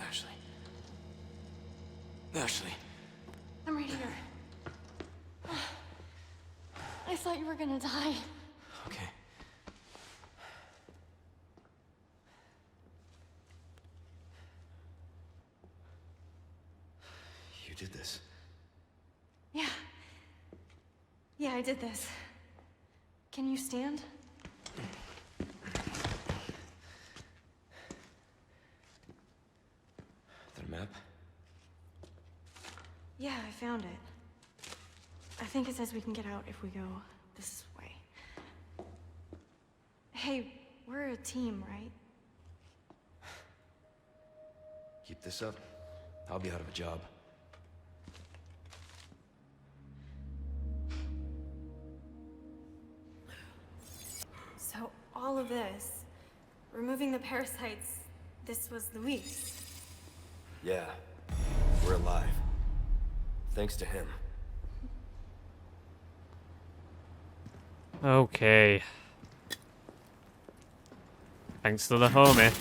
Ashley. Ashley. I'm right here. I thought you were gonna die. Okay. You did this. Yeah. Yeah, I did this. Can you stand? The map? Yeah, I found it. I think it says we can get out if we go this way. Hey, we're a team, right? Keep this up, I'll be out of a job. So, all of this, removing the parasites, this was Luis. Yeah, we're alive. Thanks to him. Okay. Thanks to the homie.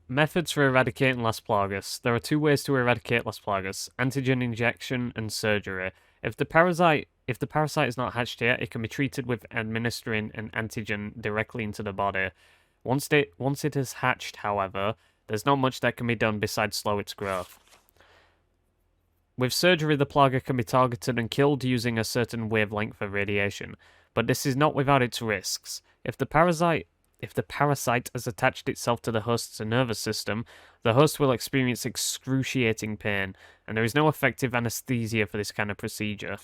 Methods for eradicating Las Plagas. There are two ways to eradicate Las Plagas: antigen injection and surgery. If the parasite is not hatched yet, it can be treated with administering an antigen directly into the body. Once it is hatched, however, there's not much that can be done besides slow its growth. With surgery, the plaga can be targeted and killed using a certain wavelength of radiation, but this is not without its risks. If the parasite has attached itself to the host's nervous system, the host will experience excruciating pain, and there is no effective anesthesia for this kind of procedure.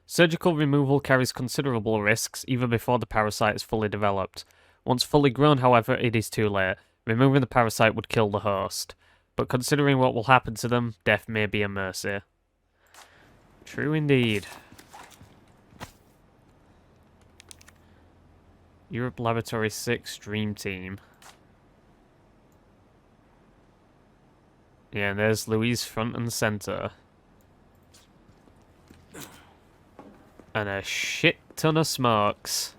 Surgical removal carries considerable risks, even before the parasite is fully developed. Once fully grown, however, it is too late. Removing the parasite would kill the host. But considering what will happen to them, death may be a mercy. True indeed. Europe Laboratory 6 Dream Team. Yeah, and there's Louise front and center. And a shit ton of smokes.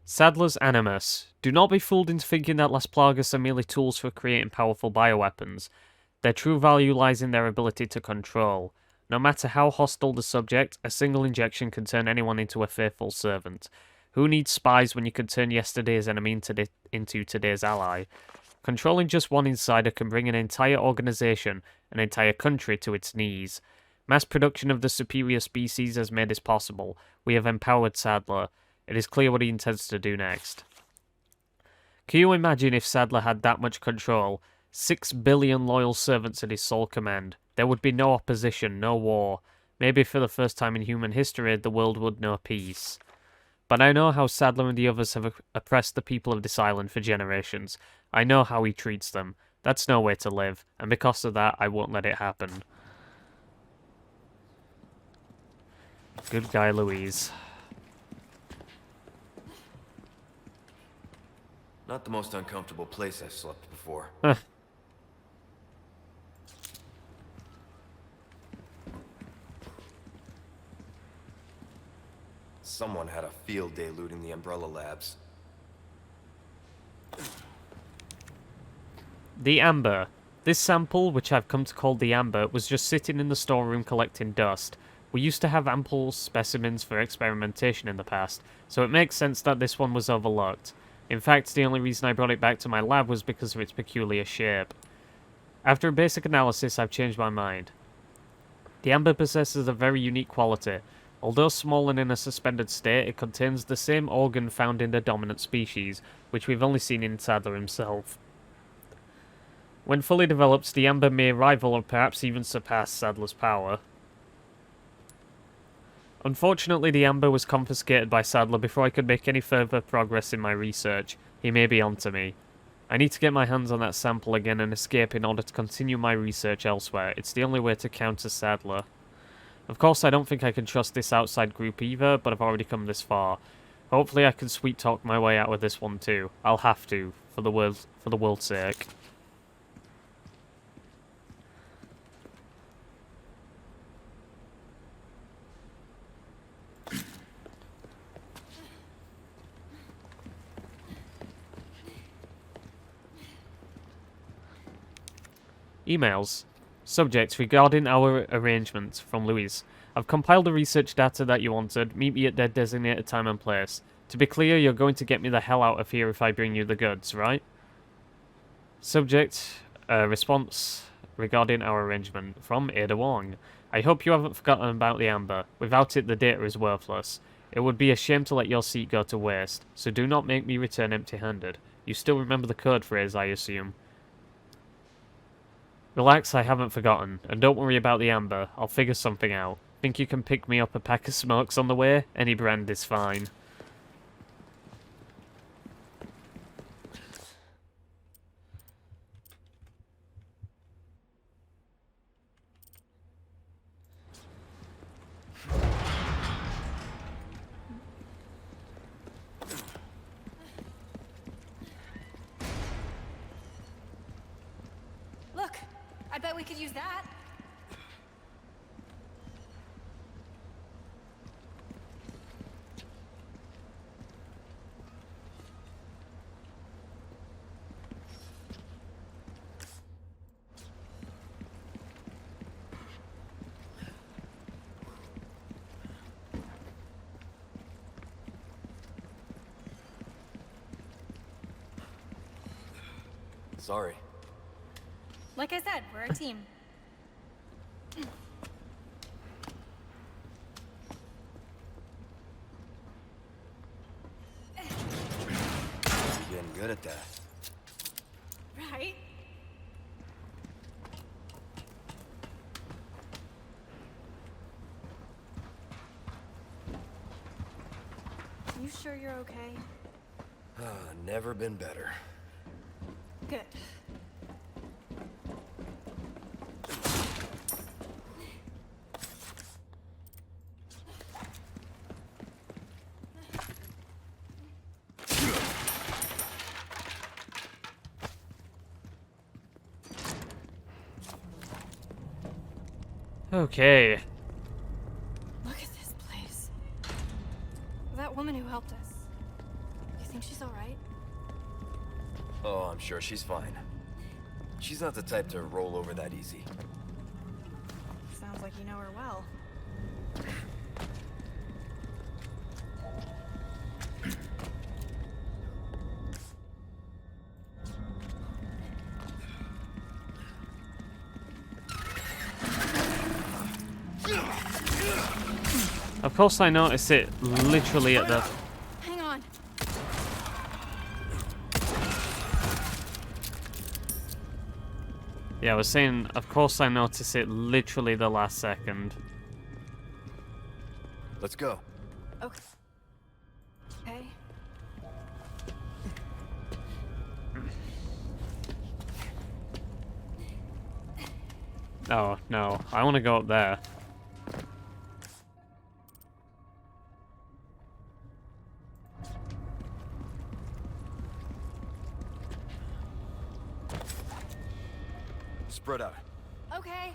Sadler's Animus. Do not be fooled into thinking that Las Plagas are merely tools for creating powerful bioweapons. Their true value lies in their ability to control. No matter how hostile the subject, a single injection can turn anyone into a faithful servant. Who needs spies when you can turn yesterday's enemy into today's ally? Controlling just one insider can bring an entire organization, an entire country to its knees. Mass production of the superior species has made this possible. We have empowered Sadler. It is clear what he intends to do next. Can you imagine if Sadler had that much control? 6 billion loyal servants at his sole command. There would be no opposition, no war. Maybe for the first time in human history, the world would know peace. But I know how Sadler and the others have oppressed the people of this island for generations. I know how he treats them. That's no way to live, and because of that, I won't let it happen. Good guy, Louise. Not the most uncomfortable place I've slept before. Huh. Someone had a field day looting the Umbrella Labs. The Amber. This sample, which I've come to call the Amber, was just sitting in the storeroom collecting dust. We used to have ample specimens for experimentation in the past, so it makes sense that this one was overlooked. In fact, the only reason I brought it back to my lab was because of its peculiar shape. After a basic analysis, I've changed my mind. The Amber possesses a very unique quality. Although small and in a suspended state, it contains the same organ found in the dominant species, which we've only seen in Sadler himself. When fully developed, the Amber may rival or perhaps even surpass Sadler's power. Unfortunately, the Amber was confiscated by Sadler before I could make any further progress in my research. He may be onto me. I need to get my hands on that sample again and escape in order to continue my research elsewhere. It's the only way to counter Sadler. Of course, I don't think I can trust this outside group either, but I've already come this far. Hopefully I can sweet-talk my way out with this one too. I'll have to, for the world's sake. Emails. Subject, regarding our arrangement, from Louise. I've compiled the research data that you wanted. Meet me at their designated time and place. To be clear, you're going to get me the hell out of here if I bring you the goods, right? Subject, response regarding our arrangement, from Ada Wong. I hope you haven't forgotten about the amber. Without it, the data is worthless. It would be a shame to let your seat go to waste, so do not make me return empty-handed. You still remember the code phrase, I assume. Relax, I haven't forgotten, and don't worry about the amber. I'll figure something out. Think you can pick me up a pack of smokes on the way? Any brand is fine. Look, I bet we could use that. Sorry. Like I said, we're a team. You're getting good at that. Right? You sure you're okay? Never been better. Good. Okay. Look at this place. That woman who helped us. You think she's alright? Oh, I'm sure she's fine. She's not the type to roll over that easy. Sounds like you know her well. Of course I noticed it literally at the... Hang on. Yeah, I was saying, of course I noticed it literally the last second. Let's go. Okay. Okay. Oh, no. I want to go up there. Spread out. Okay.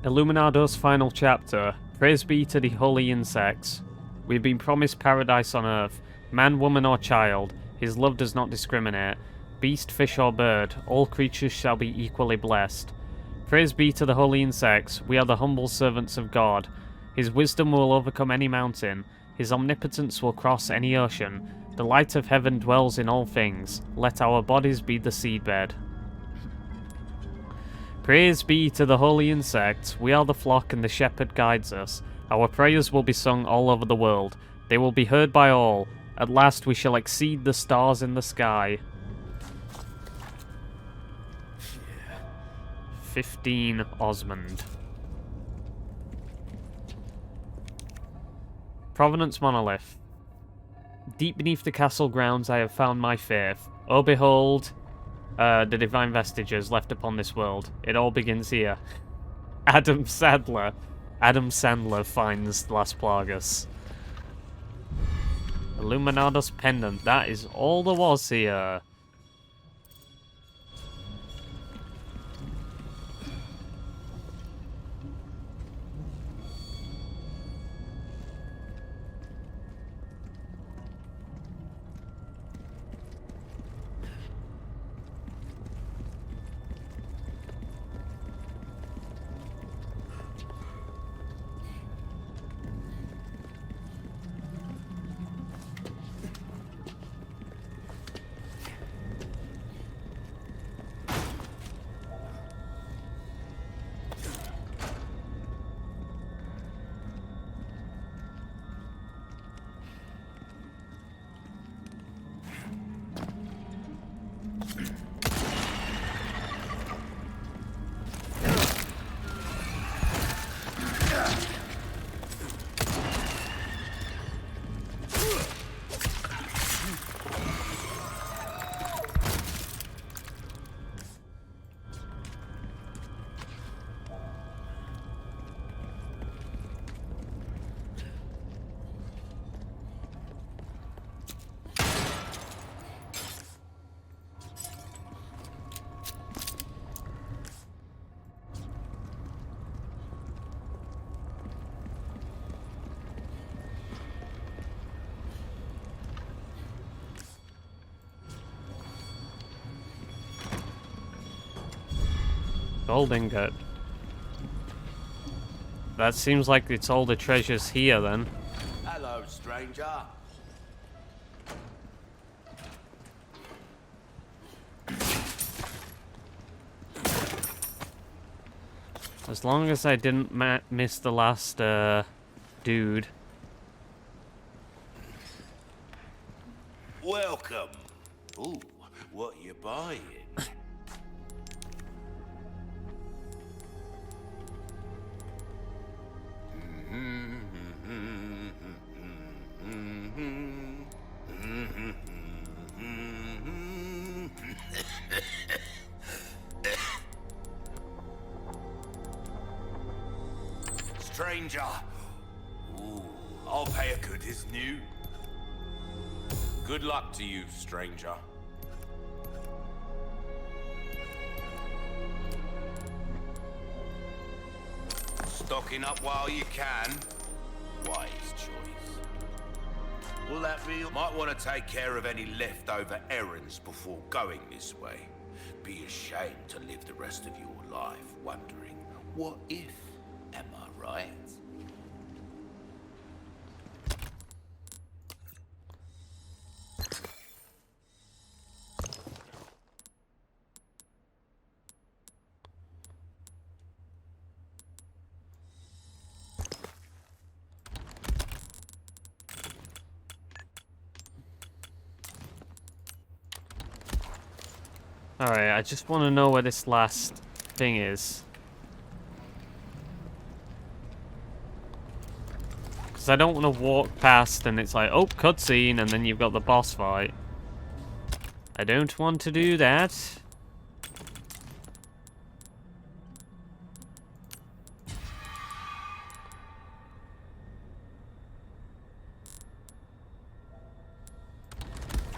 Illuminado's final chapter. Praise be to the holy insects. We've been promised paradise on earth. Man, woman, or child. His love does not discriminate. Beast, fish, or bird. All creatures shall be equally blessed. Praise be to the holy insects. We are the humble servants of God. His wisdom will overcome any mountain. His omnipotence will cross any ocean. The light of heaven dwells in all things. Let our bodies be the seedbed. Praise be to the holy insect. We are the flock and the shepherd guides us. Our prayers will be sung all over the world. They will be heard by all. At last we shall exceed the stars in the sky. 15 Osmond. Provenance Monolith. Deep beneath the castle grounds I have found my faith. Oh behold, the divine vestiges left upon this world. It all begins here. Adam Sadler. Adam Sandler finds Las Plagas. Illuminados pendant. That is all there was here. Gold ingot. That seems like it's all the treasures here then. Hello, stranger. As long as I didn't miss the last dude. Welcome. Ooh, what you buying? Stranger. Ooh, I'll pay a good as new. Good luck to you, stranger. Stocking up while you can. Wise choice. Will that be? Might want to take care of any leftover errands before going this way. Be ashamed to live the rest of your life wondering, what if? Am I right? Alright, I just want to know where this last thing is. Because I don't want to walk past and it's like, oh, cutscene, and then you've got the boss fight. I don't want to do that.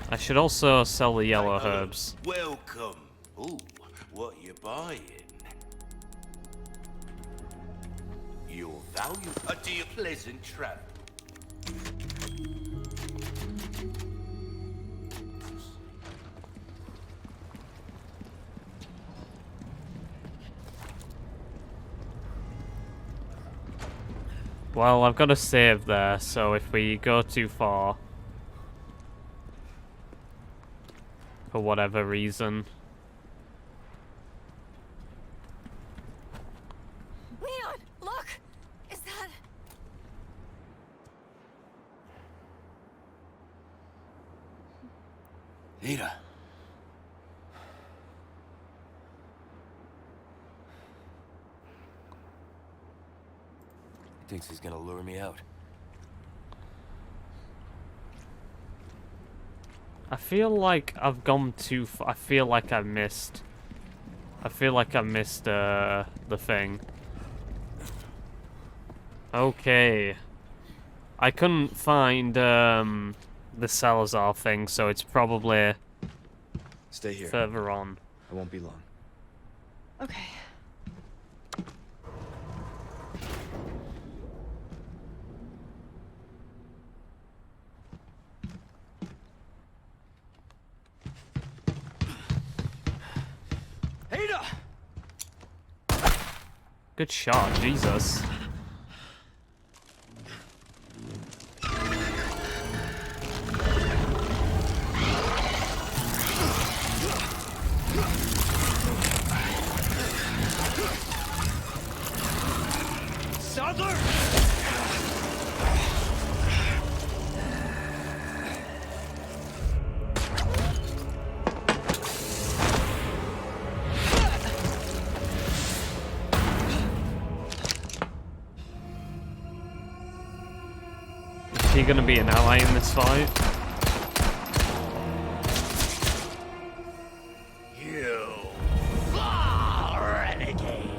I should also sell the yellow herbs. Welcome. Ooh, what you buying? Your value. A dear pleasant travel. Well, I've got to save there, so if we go too far, for whatever reason. Leon, look! Is that... Nita. He thinks he's gonna lure me out. I feel like I've gone too far. I feel like I missed the thing. Okay. I couldn't find the Salazar thing, so it's probably Stay here. further on. I won't be long. Okay. Ada! Good shot, Jesus. Sadler! Is he gonna be an ally in this fight? You renegade.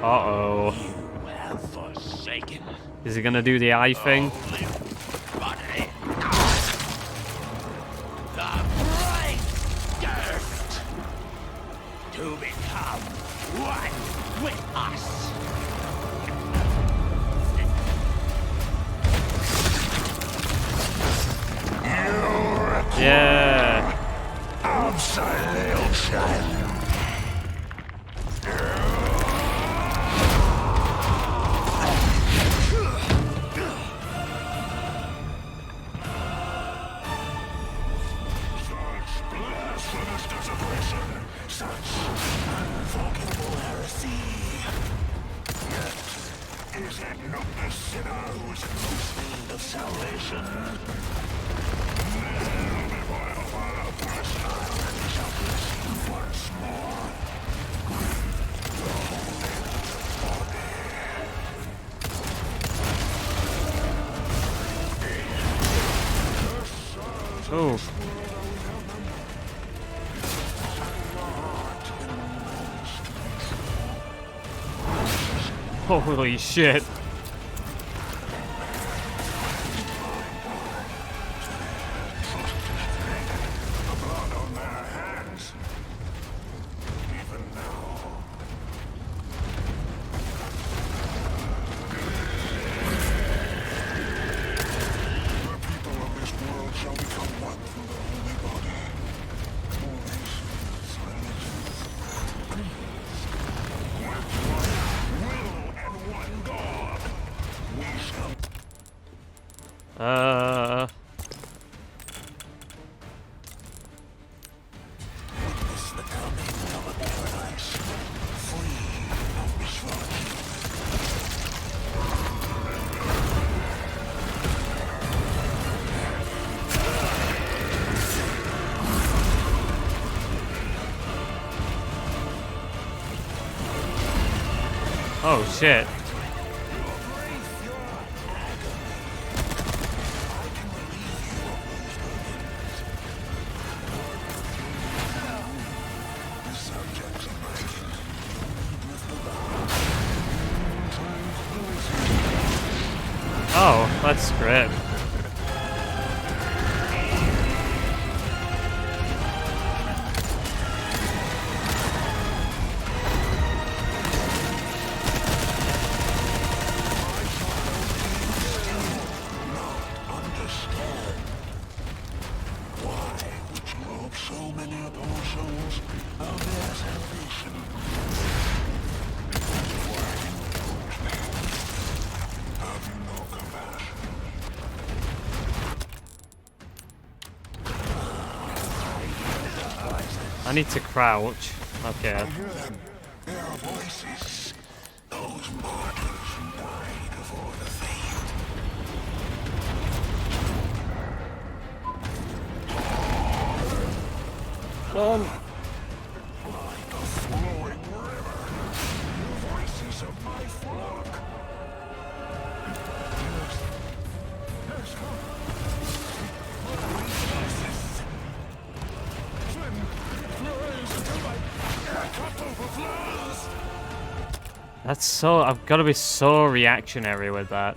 Uh-oh. You have forsaken Is he gonna do the eye thing? only body. The bright dirt to become one with us. Yeah. Absolution. Blasphemous desecration, such unforgivable heresy. Yet, is it not the sinner who is in most need of salvation? Now, before I offer a personal and he shall bless you once more. Oh. Holy shit. The blood on their hands. Even now. The people of this world shall become one through the holy body. All nations, religions, creeds. With one will and one God. We shall witness the coming of a paradise free of misfortune. Oh shit. Oh, that's great. Understand why would you rob so many poor souls of their salvation? Why do you oppose me? Have you no compassion? I need to crouch. Okay. I hear them. Their voices. Those martyrs who died before the faith. Like a flowing river. The voices of my flock. Yes. Yes, come. Swim. Rise until my cup overflows. That's so... I've got to be so reactionary with that.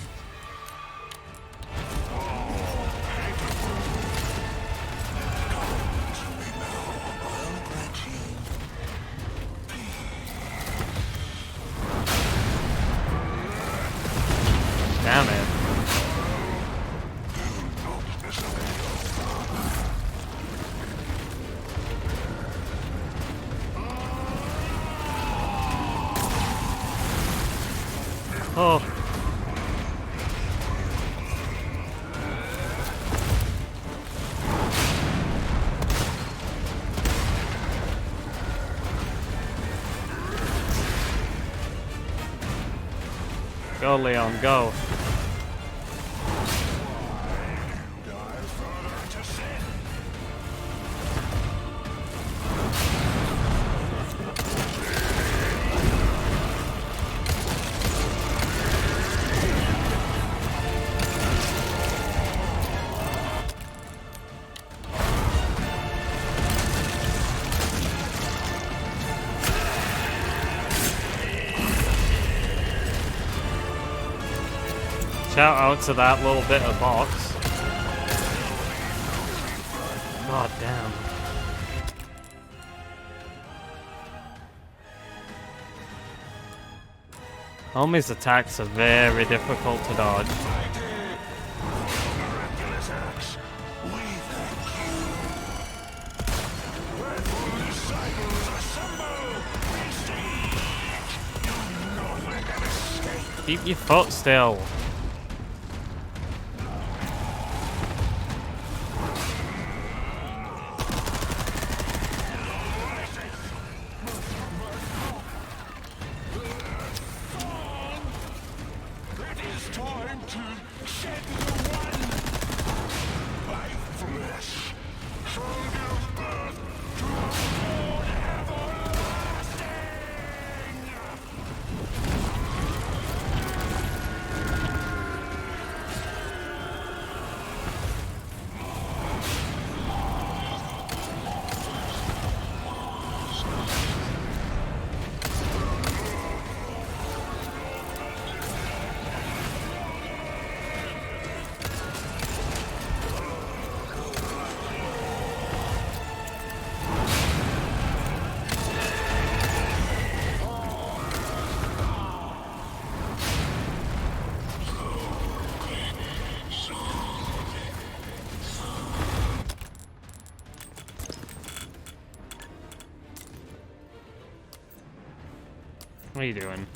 Damn it. Oh. Go, Leon, go. Shout out to that little bit of box. God damn. Homie's attacks are very difficult to dodge. Keep your foot still. What are you doing?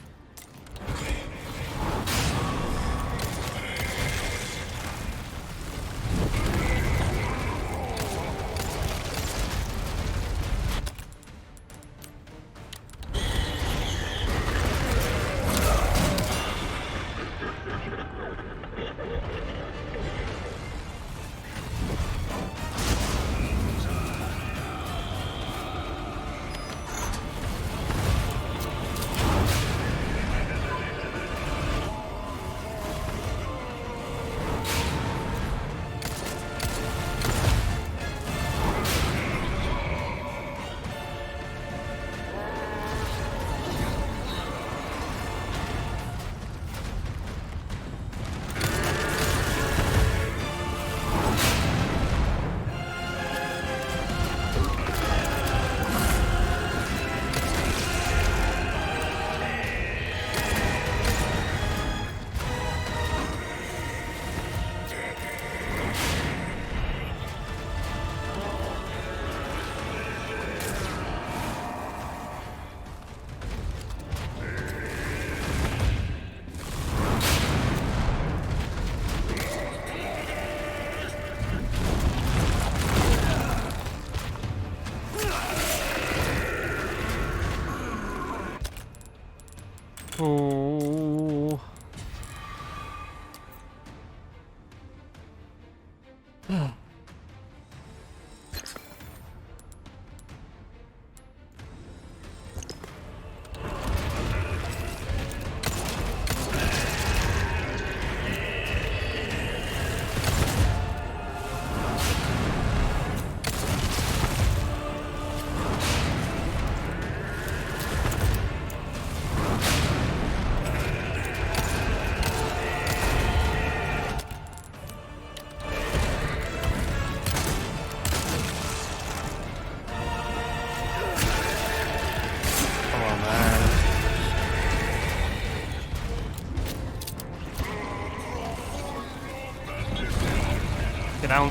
down.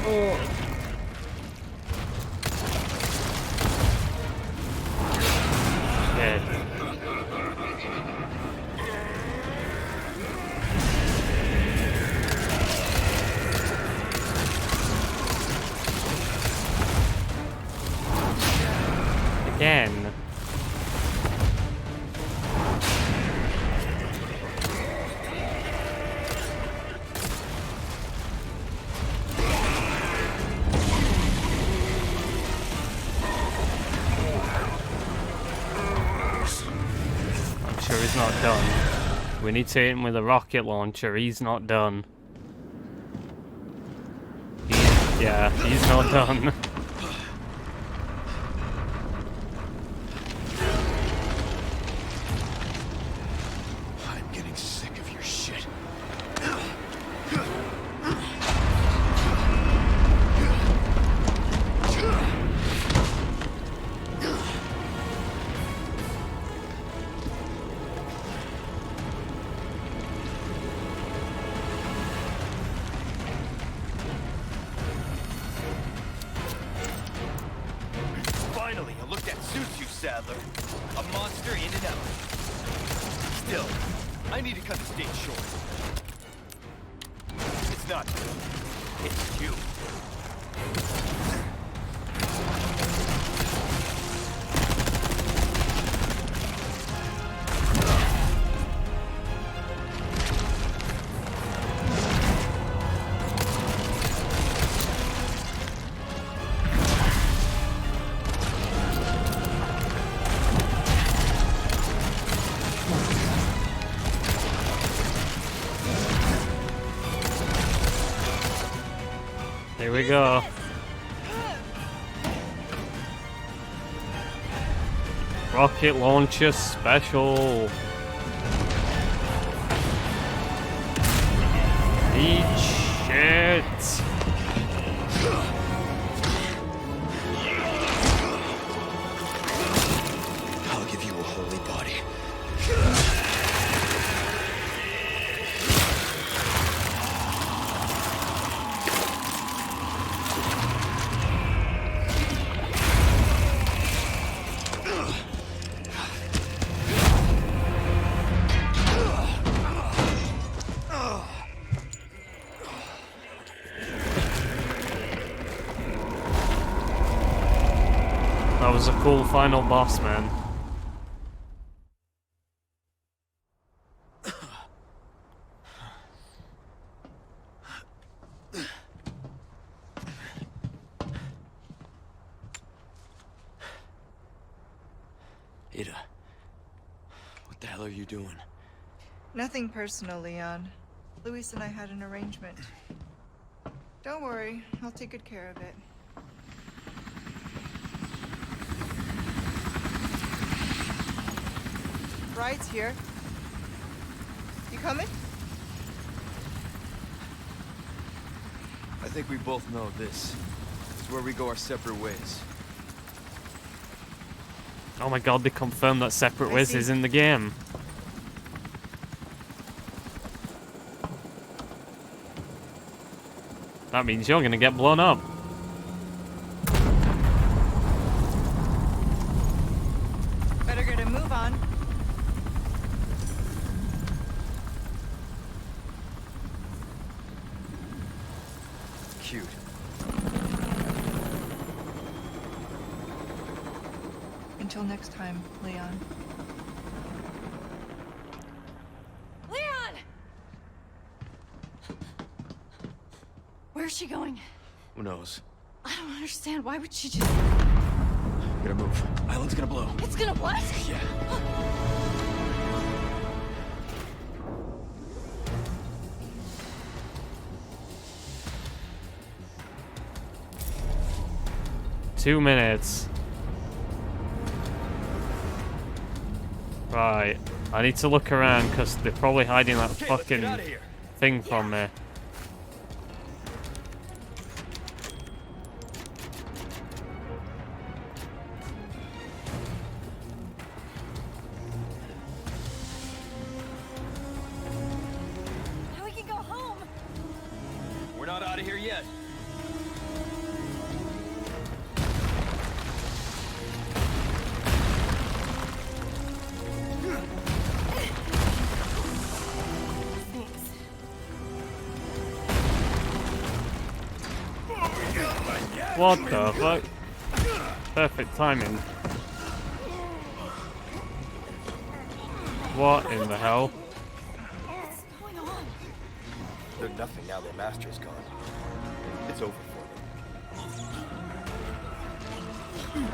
Oh. Shit. Again. I'm sure he's not done. We need to hit him with a rocket launcher. He's not done. Yeah, he's not done. I'm getting sick of your shit. Finally, a look that suits you, Sadler. A monster in and out. Still, I need to cut this date short. It's not you. It's you. Here we go. Rocket launcher special. Eat shit. I'll give you a holy body. That was a cool final boss, man. Ada, what the hell are you doing? Nothing personal, Leon. Luis and I had an arrangement. Don't worry, I'll take good care of it. Ride's here. You coming? I think we both know this is where we go our separate ways. Oh my god, they confirmed that Separate I Ways see. is in the game. That means you're gonna get blown up. Better get a move on. Cute. Until next time, Leon. Leon! Where's she going? Who knows? I don't understand. Why would she just... Gotta move. Island's gonna blow. It's gonna what? Yeah. Two minutes. Right. I need to look around because they're probably hiding that Okay, let's get fucking out of here. thing from me. Now we can go home. We're not out out of here yet. Thanks. What the fuck? Perfect timing. What in the hell? What's going on? They're nothing now their master's gone. It's over for them.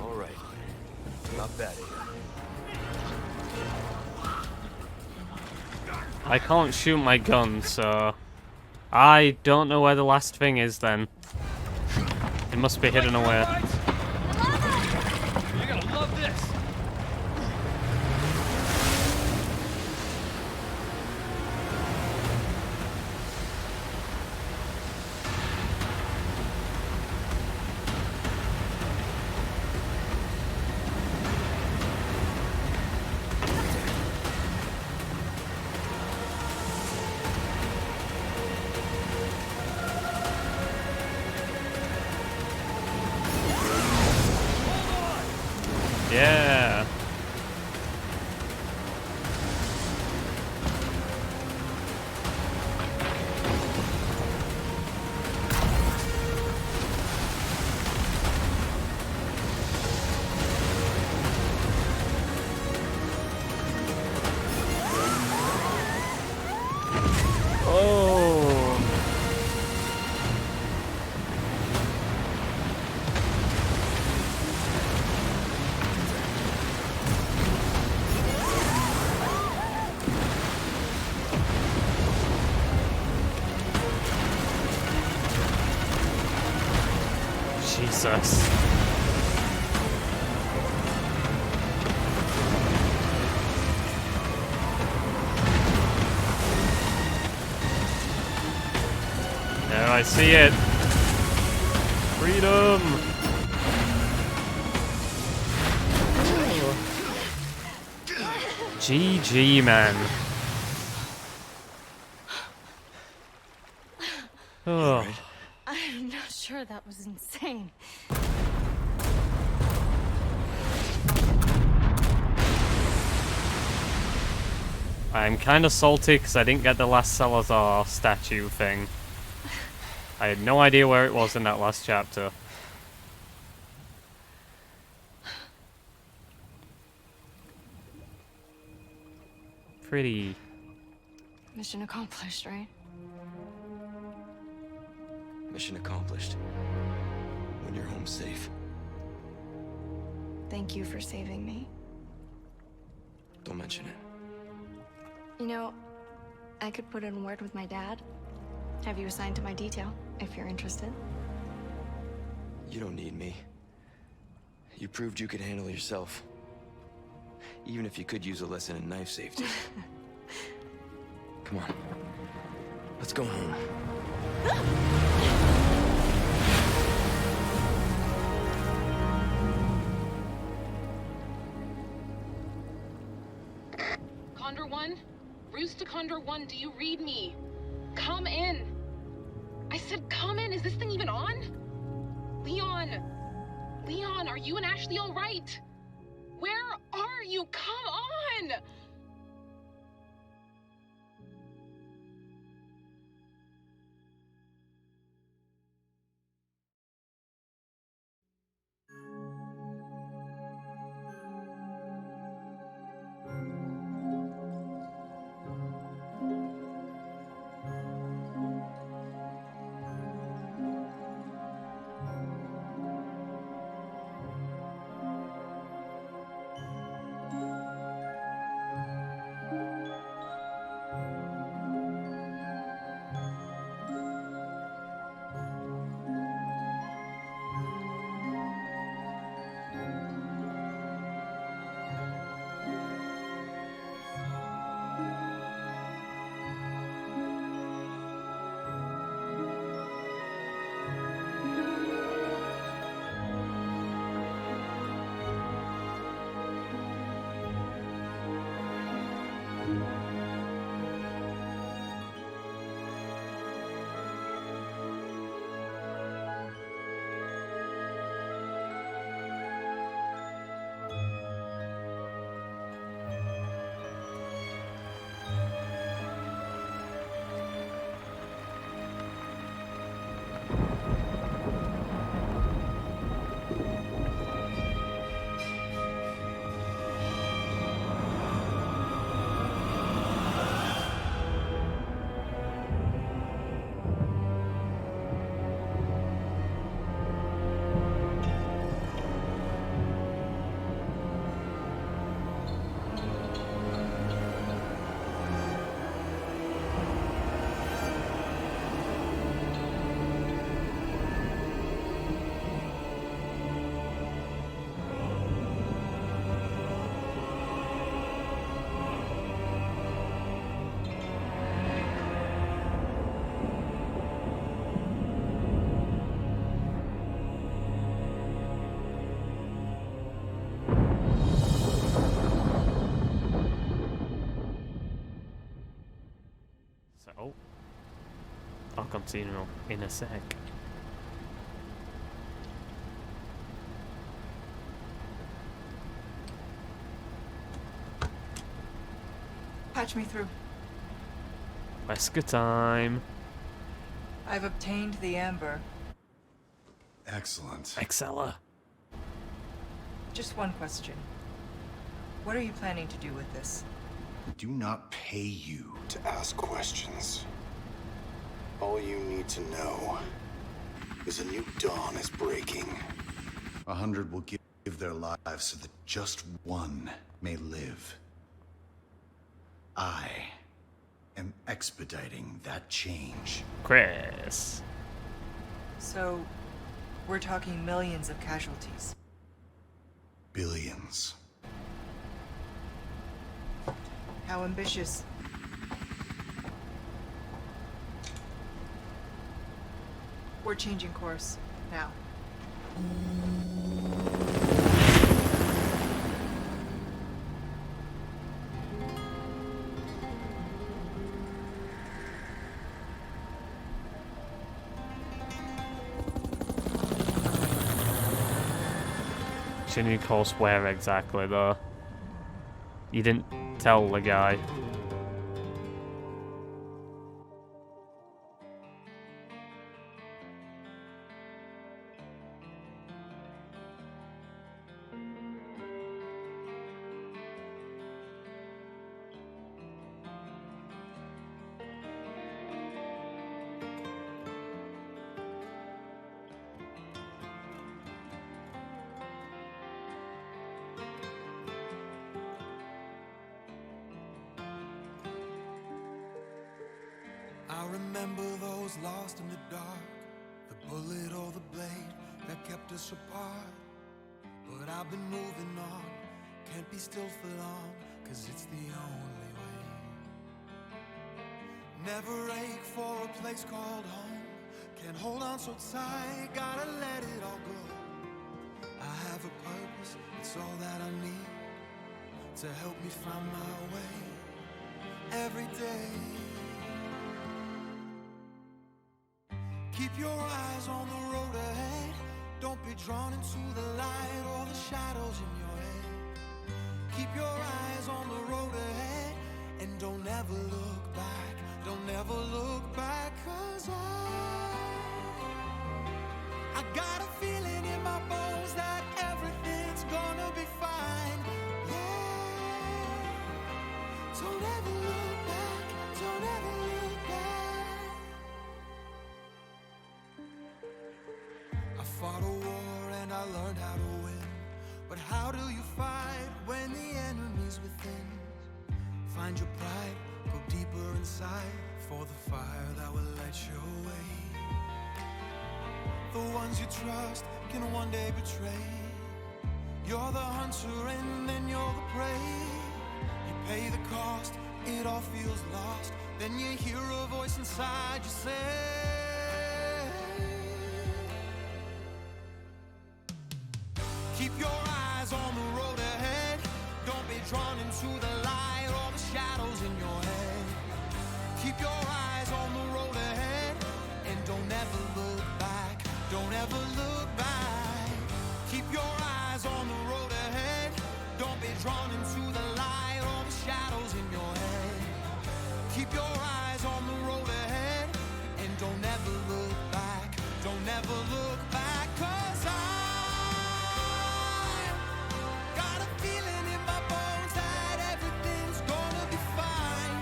All right. Not bad either. I can't shoot my gun, so I don't know where the last thing is then. It must be hidden away. You're gonna love this. Yeah. Oh. Jesus. There, I see it. Freedom. GG, man. Oh. I'm not sure that was insane. I'm kind of salty because I didn't get the last Salazar statue thing. I had no idea where it was in that last chapter. Pretty. Mission accomplished, right? Mission accomplished. When you're home safe. Thank you for saving me. Don't mention it. You know, I could put in a word with my dad. Have you assigned to my detail, if you're interested. You don't need me. You proved you could handle yourself. Even if you could use a lesson in knife safety. Come on. Let's go home. Condor 1? Rooster Condor 1, do you read me? Come in. I said come in. Is this thing even on? Leon! Leon, are you and Ashley all right? Where are you? Come on! cutscene in a sec. Patch me through. Wesker time. I've obtained the amber. Excellent. Excella. Just one question. What are you planning to do with this? We do not pay you to ask questions. All you need to know is a new dawn is breaking. 100 will give their lives so that just one may live. I am expediting that change. Chris. So, we're talking millions of casualties. Billions. How ambitious. We're changing course. Now. Changing course where exactly, though? You didn't tell the guy. I remember those lost in the dark, the bullet or the blade that kept us apart. But I've been moving on, can't be still for long, 'cause it's the only way. Never ache for a place called home, can't hold on so tight, gotta let it all go. I have a purpose, it's all that I need to help me find my way every day. Keep your eyes on the road ahead. Don't be drawn into the light or the shadows in your head. Keep your eyes on the road ahead and don't ever look back. Don't ever look back, 'cause I got a feeling in my bones that everything's gonna be fine. Yeah. Don't ever look back. Don't ever look back. I fought a war and I learned how to win. But how do you fight when the enemy's within? Find your pride, go deeper inside for the fire that will light your way. The ones you trust can one day betray. You're the hunter and then you're the prey. You pay the cost, it all feels lost. Then you hear a voice inside you say, keep your eyes on the road ahead. Don't be drawn into the light or the shadows in your head. Keep your eyes on the road ahead and don't ever look back. Don't ever look back. Keep your eyes on the road ahead. Don't be drawn into the light or the shadows in your head. Keep your eyes on the road ahead and don't ever look back. Don't ever look back, 'cause I got a feeling in my bones that everything's gonna be fine.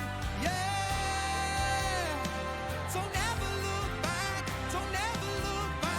Yeah. Don't ever look back. Don't ever look back.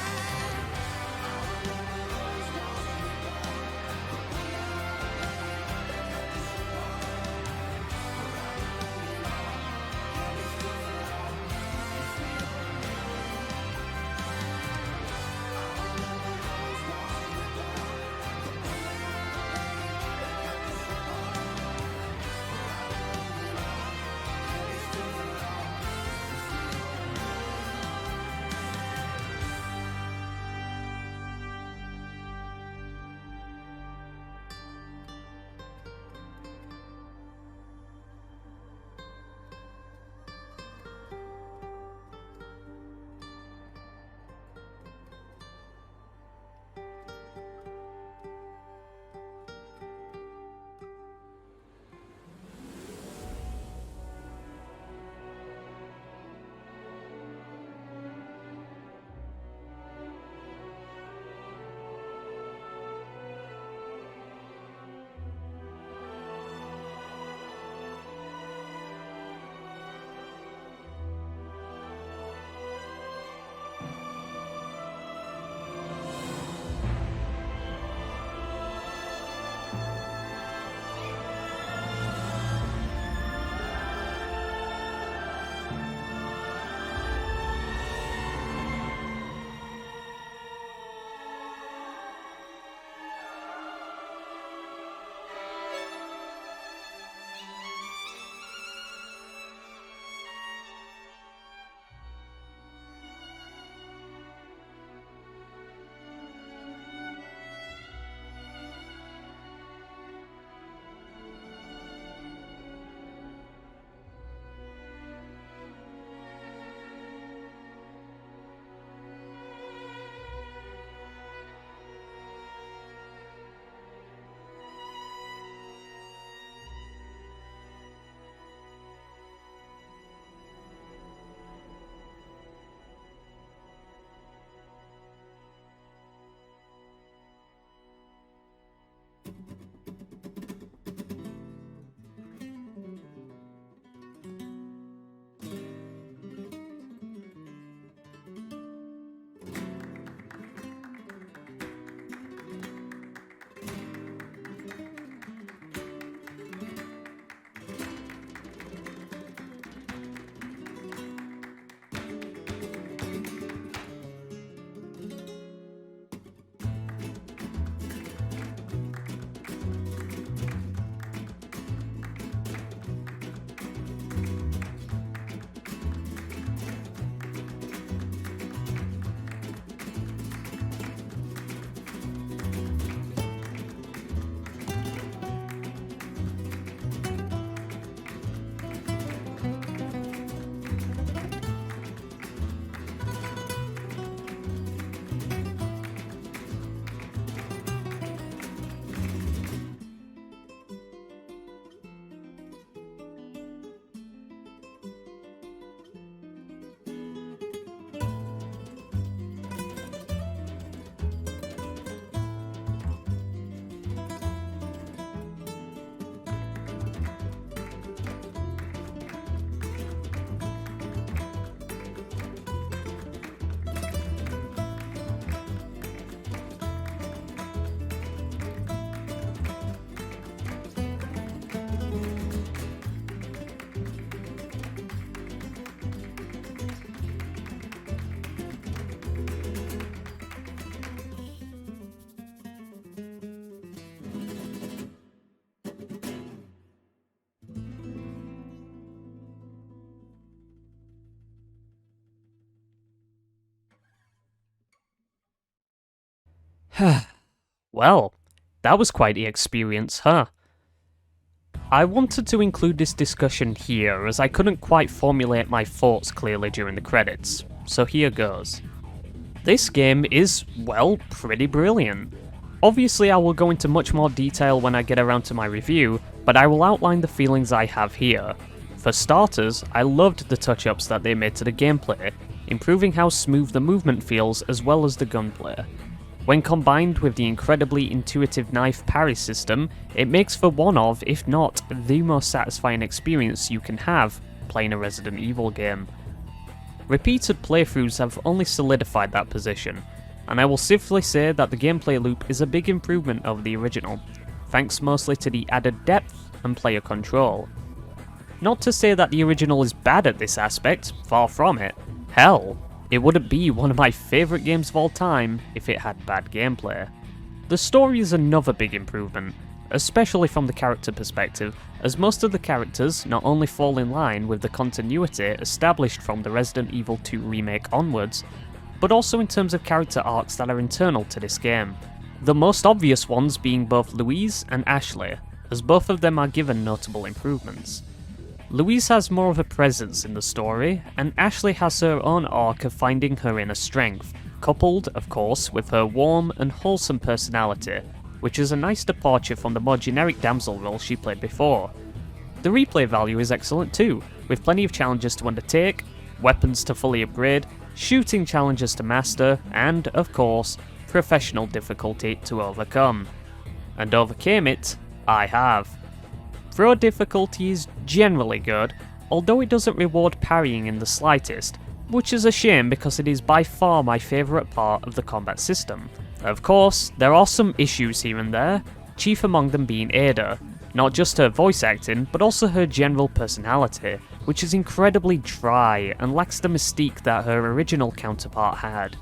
Well, that was quite the experience, huh? I wanted to include this discussion here as I couldn't quite formulate my thoughts clearly during the credits, so here goes. This game is, well, pretty brilliant. Obviously I will go into much more detail when I get around to my review, but I will outline the feelings I have here. For starters, I loved the touch-ups that they made to the gameplay, improving how smooth the movement feels as well as the gunplay. When combined with the incredibly intuitive knife parry system, it makes for one of, if not the most satisfying experience you can have playing a Resident Evil game. Repeated playthroughs have only solidified that position, and I will simply say that the gameplay loop is a big improvement over the original, thanks mostly to the added depth and player control. Not to say that the original is bad at this aspect, far from it. Hell, it wouldn't be one of my favourite games of all time if it had bad gameplay. The story is another big improvement, especially from the character perspective, as most of the characters not only fall in line with the continuity established from the Resident Evil 2 remake onwards, but also in terms of character arcs that are internal to this game. The most obvious ones being both Louise and Ashley, as both of them are given notable improvements. Louise has more of a presence in the story, and Ashley has her own arc of finding her inner strength, coupled, of course, with her warm and wholesome personality, which is a nice departure from the more generic damsel role she played before. The replay value is excellent too, with plenty of challenges to undertake, weapons to fully upgrade, shooting challenges to master, and, of course, professional difficulty to overcome. And overcame it, I have. Throw difficulty is generally good, although it doesn't reward parrying in the slightest, which is a shame because it is by far my favourite part of the combat system. Of course, there are some issues here and there, chief among them being Ada, not just her voice acting, but also her general personality, which is incredibly dry and lacks the mystique that her original counterpart had.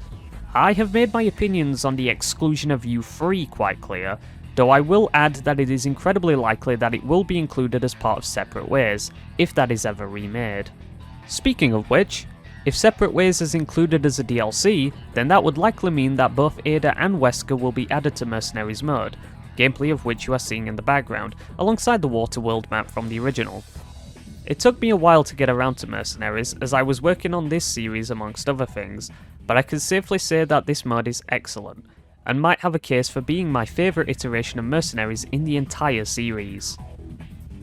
I have made my opinions on the exclusion of U3 quite clear, though I will add that it is incredibly likely that it will be included as part of Separate Ways, if that is ever remade. Speaking of which, if Separate Ways is included as a DLC, then that would likely mean that both Ada and Wesker will be added to Mercenaries mode, gameplay of which you are seeing in the background, alongside the Waterworld map from the original. It took me a while to get around to Mercenaries, as I was working on this series amongst other things, but I can safely say that this mode is excellent, and might have a case for being my favourite iteration of Mercenaries in the entire series.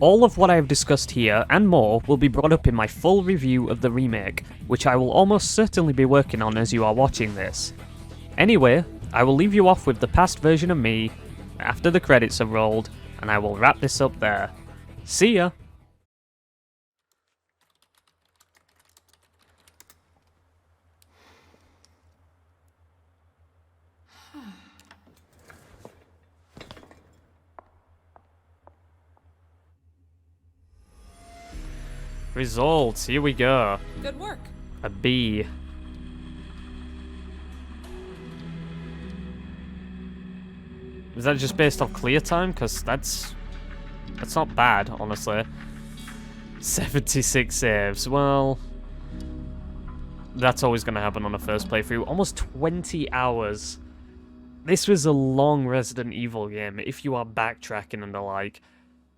All of what I have discussed here, and more, will be brought up in my full review of the remake, which I will almost certainly be working on as you are watching this. Anyway, I will leave you off with the past version of me, after the credits have rolled, and I will wrap this up there. See ya! Results, here we go. Good work. A B. Is that just based off clear time? Because that's not bad, honestly. 76 saves. Well, that's always going to happen on a first playthrough. Almost 20 hours. This was a long Resident Evil game, if you are backtracking and the like.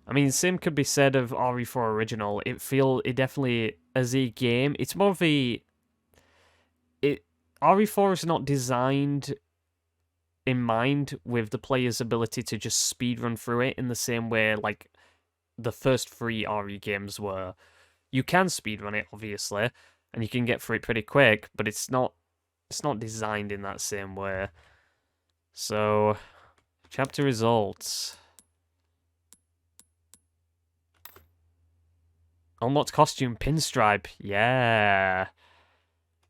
I mean, same could be said of RE4 Original. It definitely, as a game, it's more of a... RE4 is not designed in mind with the player's ability to just speedrun through it in the same way, like, the first 3 RE games were. You can speedrun it, obviously, and you can get through it pretty quick, but it's not designed in that same way. So, chapter results. Unlocked costume, pinstripe, yeah.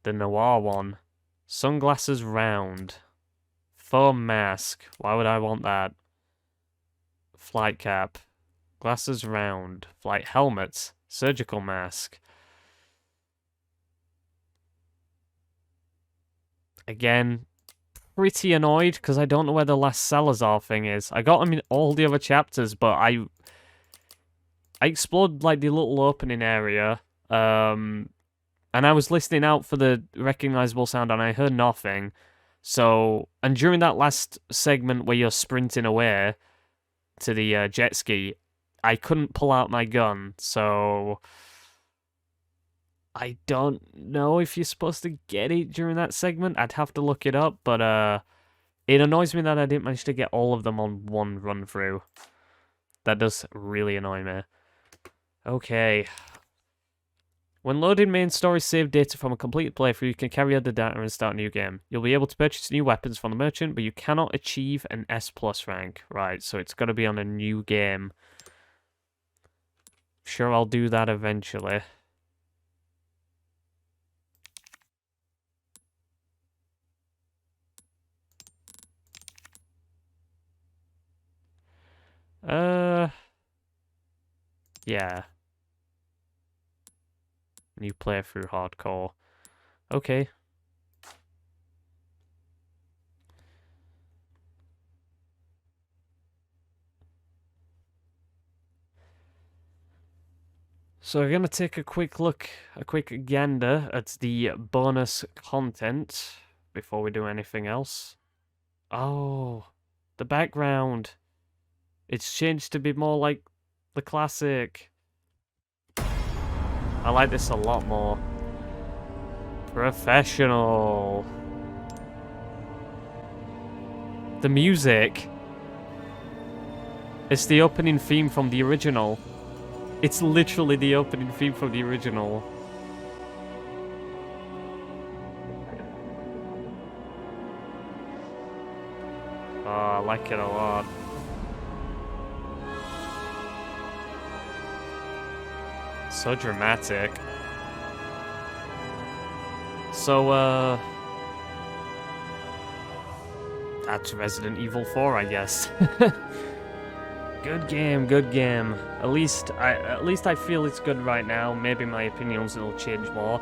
The noir one. Sunglasses round. Foam mask, why would I want that? Flight cap. Glasses round. Flight helmet. Surgical mask. Again, pretty annoyed because I don't know where the last Salazar thing is. I got them in all the other chapters, but I explored, like, the little opening area, and I was listening out for the recognizable sound, and I heard nothing. So, and during that last segment where you're sprinting away to the jet ski, I couldn't pull out my gun, so I don't know if you're supposed to get it during that segment. I'd have to look it up, but it annoys me that I didn't manage to get all of them on one run through. That does really annoy me. Okay. When loading main story save data from a completed playthrough, you can carry out the data and start a new game. You'll be able to purchase new weapons from the merchant, but you cannot achieve an S+ rank. Right, so it's got to be on a new game. Sure, I'll do that eventually. Yeah. New playthrough hardcore. Okay. So we're going to take a quick look, a quick gander at the bonus content before we do anything else. Oh, the background. It's changed to be more like the classic. I like this a lot more. Professional. The music. It's the opening theme from the original. It's literally the opening theme from the original. Oh, I like it a lot. So dramatic. So, that's Resident Evil 4, I guess. Good game, good game. At least I feel it's good right now. Maybe my opinions will change more.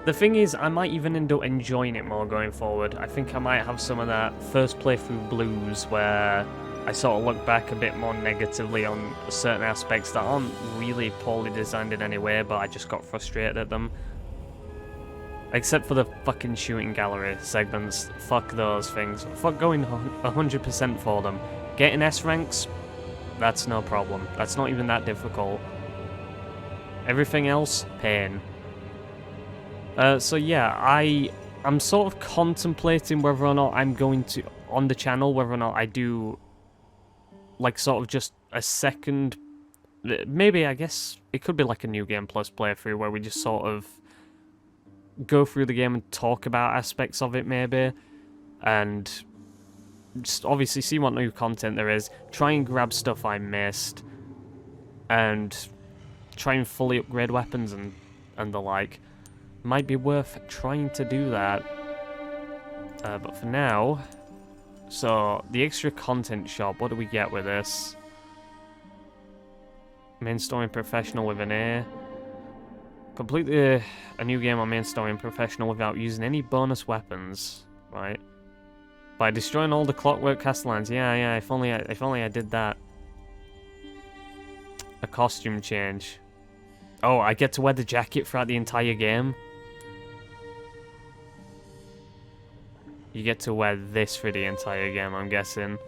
The thing is, I might even end up enjoying it more going forward. I think I might have some of that first playthrough blues where I sort of look back a bit more negatively on certain aspects that aren't really poorly designed in any way, but I just got frustrated at them. Except for the fucking shooting gallery segments. Fuck those things. Fuck going 100% for them. Getting S ranks, that's no problem. That's not even that difficult. Everything else, pain. So yeah, I'm sort of contemplating whether or not I'm going to, on the channel, whether or not I do, like, sort of just a second, maybe, I guess, it could be like a New Game Plus playthrough where we just sort of go through the game and talk about aspects of it, maybe, and just obviously see what new content there is, try and grab stuff I missed, and try and fully upgrade weapons and the like. Might be worth trying to do that. But for now, so the extra content shop, what do we get with this? Main story and professional with an A. Complete a new game on main story and professional without using any bonus weapons, right? By destroying all the Clockwork Castellans. Yeah, if only I did that. A costume change. Oh, I get to wear the jacket throughout the entire game. You get to wear this for the entire game, I'm guessing.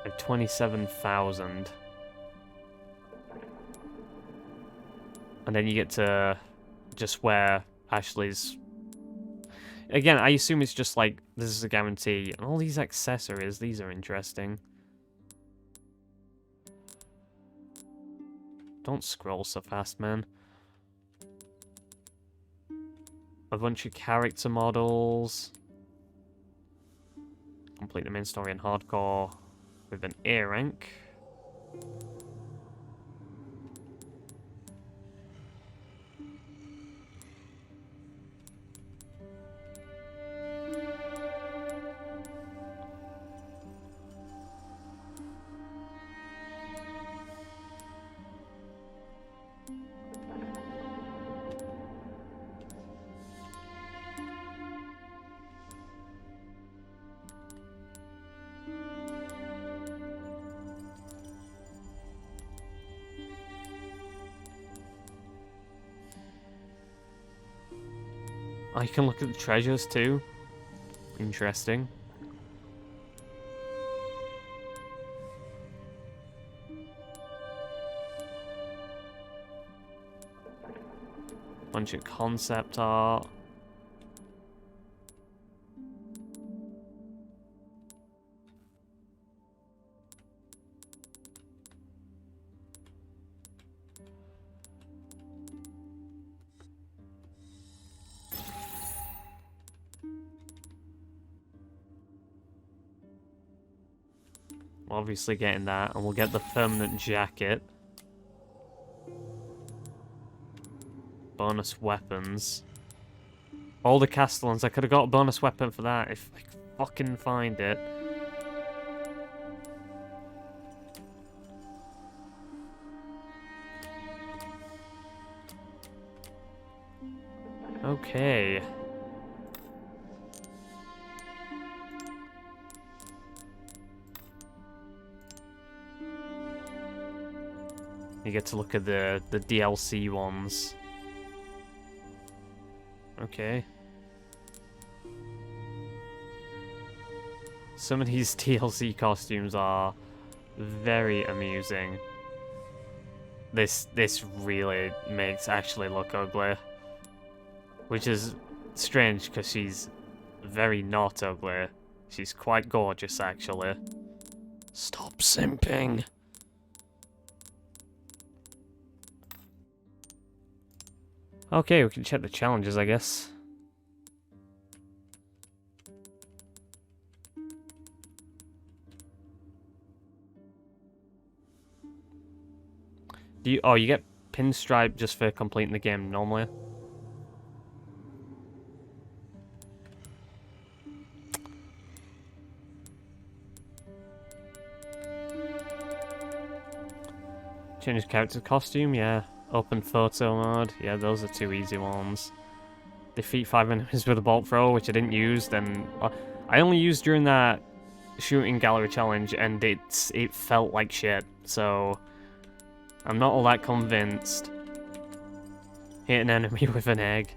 At 27,000. And then you get to just wear Ashley's. Again, I assume it's just like, this is a guarantee. And all these accessories, these are interesting. Don't scroll so fast, man. A bunch of character models. Complete the main story in hardcore with an A rank. Oh, you can look at the treasures too. Interesting. Bunch of concept art. Obviously getting that, and we'll get the permanent jacket. Bonus weapons. All the Castellans, I could have got a bonus weapon for that if I could fucking find it. Okay. You get to look at the DLC ones. Okay. Some of these DLC costumes are very amusing. This really makes Ashley look ugly. Which is strange because she's very not ugly. She's quite gorgeous actually. Stop simping. Okay, we can check the challenges, I guess. Oh, you get pinstripe just for completing the game normally? Change character costume, yeah. Open photo mode, yeah, those are two easy ones. Defeat 5 enemies with a bolt throw, which I didn't use, then... I only used during that shooting gallery challenge, and it felt like shit, so... I'm not all that convinced. Hit an enemy with an egg.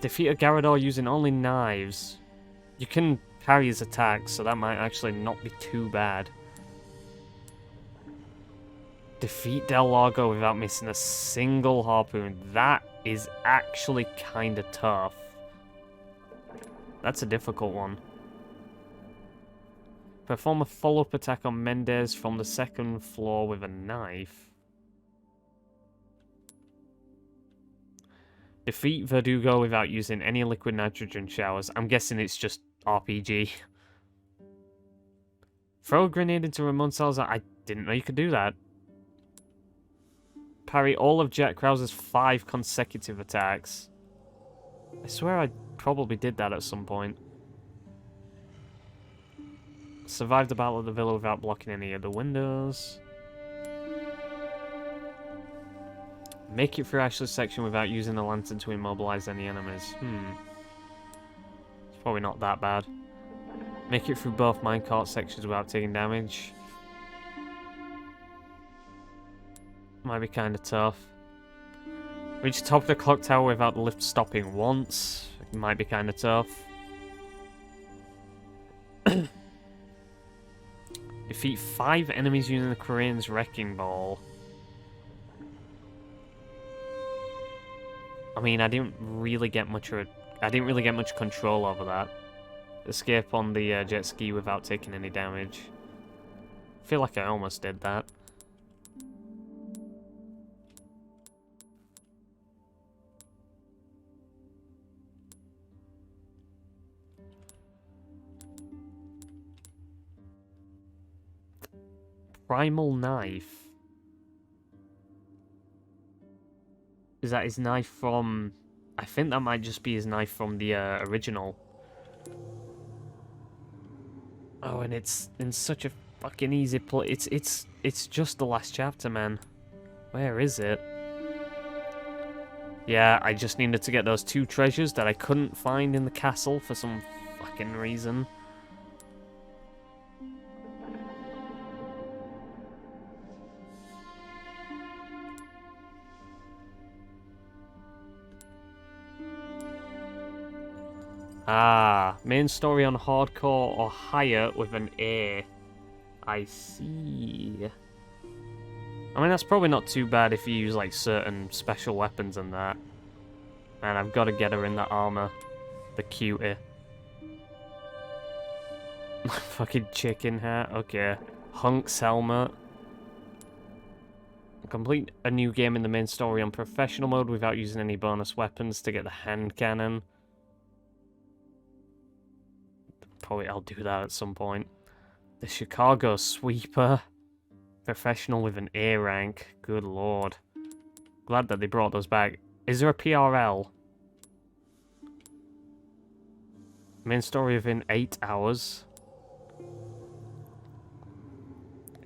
Defeat a Garrador using only knives. You can parry his attacks, so that might actually not be too bad. Defeat Del Lago without missing a single harpoon. That is actually kind of tough. That's a difficult one. Perform a follow-up attack on Mendez from the second floor with a knife. Defeat Verdugo without using any liquid nitrogen showers. I'm guessing it's just RPG. Throw a grenade into Ramon Salazar. I didn't know you could do that. Parry all of Jack Krause's 5 consecutive attacks. I swear I probably did that at some point. Survive the Battle of the Villa without blocking any of the windows. Make it through Ashley's section without using the lantern to immobilize any enemies. It's probably not that bad. Make it through both minecart sections without taking damage. Might be kind of tough. Reach the top of the clock tower without the lift stopping once. It might be kind of tough. Defeat 5 enemies using the Korean's Wrecking Ball. I mean, I didn't really get much control over that. Escape on the jet ski without taking any damage. I feel like I almost did that. Primal Knife. Is that his knife from... I think that might just be his knife from the original. Oh, and it's in such a fucking easy place. It's just the last chapter, man. Where is it? Yeah, I just needed to get those 2 treasures that I couldn't find in the castle for some fucking reason. Ah, main story on hardcore or higher with an A. I see. I mean, that's probably not too bad if you use, like, certain special weapons and that. And I've got to get her in that armor. The cutie. Fucking chicken hat, okay. Hunk's helmet. Complete a new game in the main story on professional mode without using any bonus weapons to get the hand cannon. Probably I'll do that at some point. The Chicago Sweeper. Professional with an A rank. Good lord. Glad that they brought those back. Is there a PRL? Main story within 8 hours.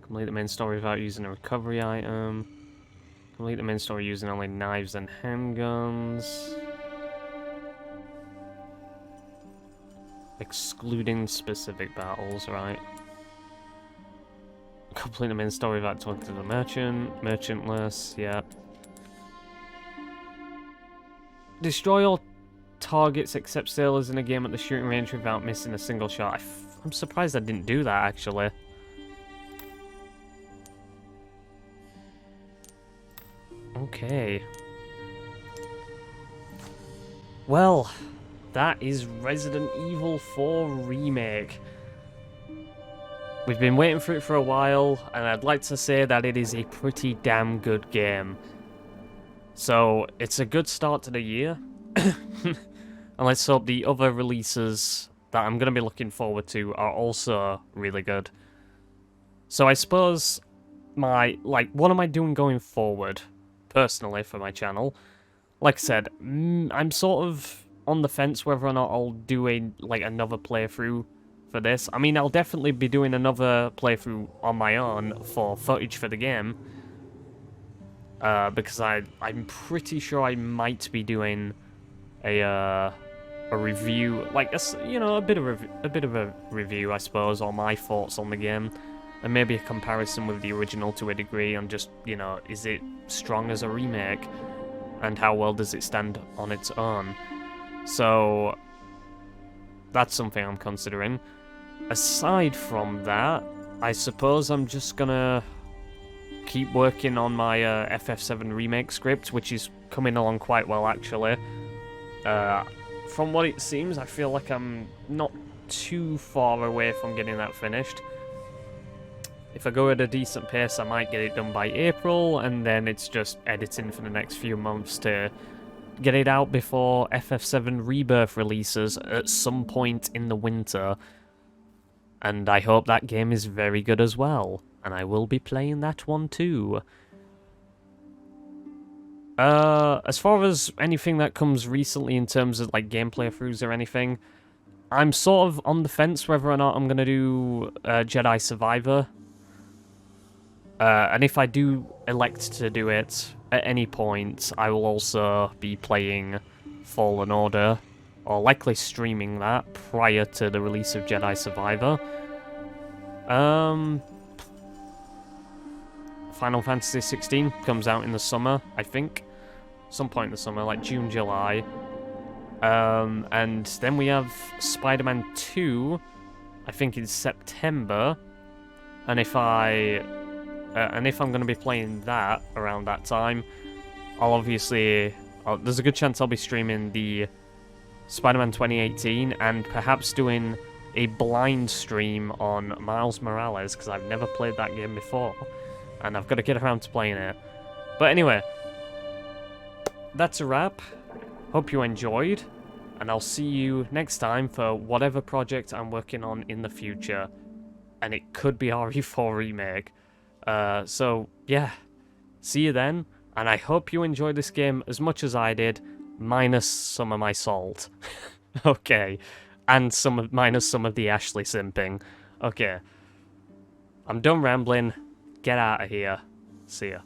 Complete the main story without using a recovery item. Complete the main story using only knives and handguns. Excluding specific battles, right? Complete the main story without talking to the merchant. Merchantless, yeah. Destroy all targets except sailors in a game at the shooting range without missing a single shot. I'm surprised I didn't do that, actually. Okay. Well, that is Resident Evil 4 Remake. We've been waiting for it for a while, and I'd like to say that it is a pretty damn good game. So, it's a good start to the year. And let's hope the other releases that I'm going to be looking forward to are also really good. So I suppose what am I doing going forward, personally, for my channel? Like I said, I'm sort of on the fence whether or not I'll do another playthrough for this. I mean, I'll definitely be doing another playthrough on my own for footage for the game. Because I'm pretty sure I might be doing a review, like a bit of a review, I suppose, or my thoughts on the game, and maybe a comparison with the original to a degree, on just, is it strong as a remake, and how well does it stand on its own. So that's something I'm considering. Aside from that, I suppose I'm just gonna keep working on my FF7 remake script, which is coming along quite well, actually. From what it seems, I feel like I'm not too far away from getting that finished. If I go at a decent pace, I might get it done by April, and then it's just editing for the next few months to get it out before FF7 Rebirth releases at some point in the winter. And I hope that game is very good as well, and I will be playing that one too. As far as anything that comes recently in terms of game playthroughs or anything, I'm sort of on the fence whether or not I'm gonna do Jedi Survivor. And if I do elect to do it at any point, I will also be playing Fallen Order, or likely streaming that prior to the release of Jedi Survivor. Final Fantasy 16 comes out in the summer, I think. Some point in the summer, like June, July. And then we have Spider-Man 2, I think in September. And if I'm going to be playing that around that time, there's a good chance I'll be streaming the Spider-Man 2018 and perhaps doing a blind stream on Miles Morales, because I've never played that game before, and I've got to get around to playing it. But anyway, that's a wrap. Hope you enjoyed, and I'll see you next time for whatever project I'm working on in the future, and it could be RE4 Remake. So, yeah, see you then, and I hope you enjoyed this game as much as I did, minus some of my salt. Okay, and minus some of the Ashley simping. Okay, I'm done rambling, get out of here, see ya.